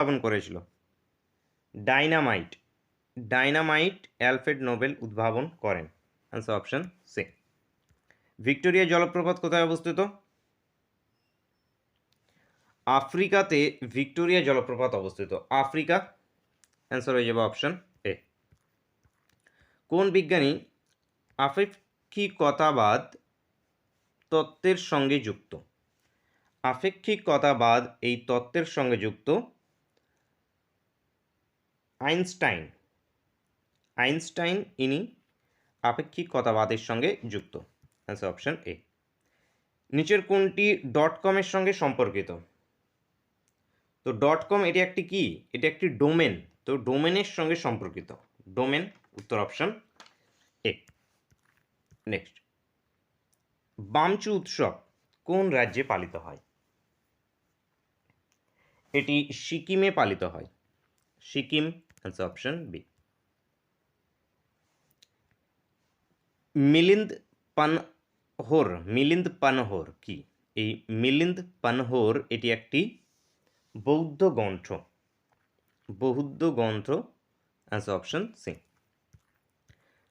উদ্ভাবন করেছিল? Dynamite. Dynamite Alfred Nobel উদ্ভাবন করেন। Answer option C. ভিক্টোরিয়া জলপ্রপাত কোথায় অবস্থিত? আফ্রিকাতে ভিক্টোরিয়া জলপ্রপাত অবস্থিত। আফ্রিকা। অ্যান্সার হয়ে যাবে অপশন এ। কোন বিজ্ঞানী আপেক্ষিকতাবাদ তত্ত্বের সঙ্গে যুক্ত? আপেক্ষিকতাবাদ এই তত্ত্বের সঙ্গে যুক্ত আইনস্টাইন। আইনস্টাইন ইনি আপেক্ষিকতাবাদের সঙ্গে যুক্ত। Answer option A. নিচের কোনটি ডট কমের সঙ্গে সম্পর্কিত? তো ডট কম এটি একটি কি? এটি একটি ডোমেন। তো ডোমেনের সঙ্গে সম্পর্কিত। ডোমেন, উত্তর অপশন এ। নেক্সট, বামচু উৎসব কোন রাজ্যে পালিত হয়? এটি সিকিমে পালিত হয়। Sikkim. Answer option B. Milind Panhor. Milind Panhor কি? এই মিলিন্দ পানহোর এটি একটি বৌদ্ধ গ্রন্থ। বৌদ্ধ গ্রন্থ। Answer option C.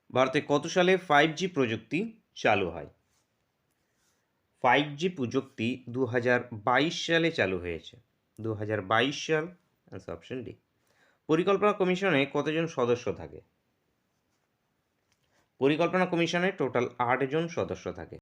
ভারতে কত সালে 5G প্রযুক্তি চালু হয়? 5G প্রযুক্তি 2022 সালে চালু হয়েছে। 2022 সাল। Answer option D. পরিকল্পনা কমিশনে কতজন সদস্য থাকে? পরিকল্পনা কমিশনে টোটাল 8 জন সদস্য থাকে।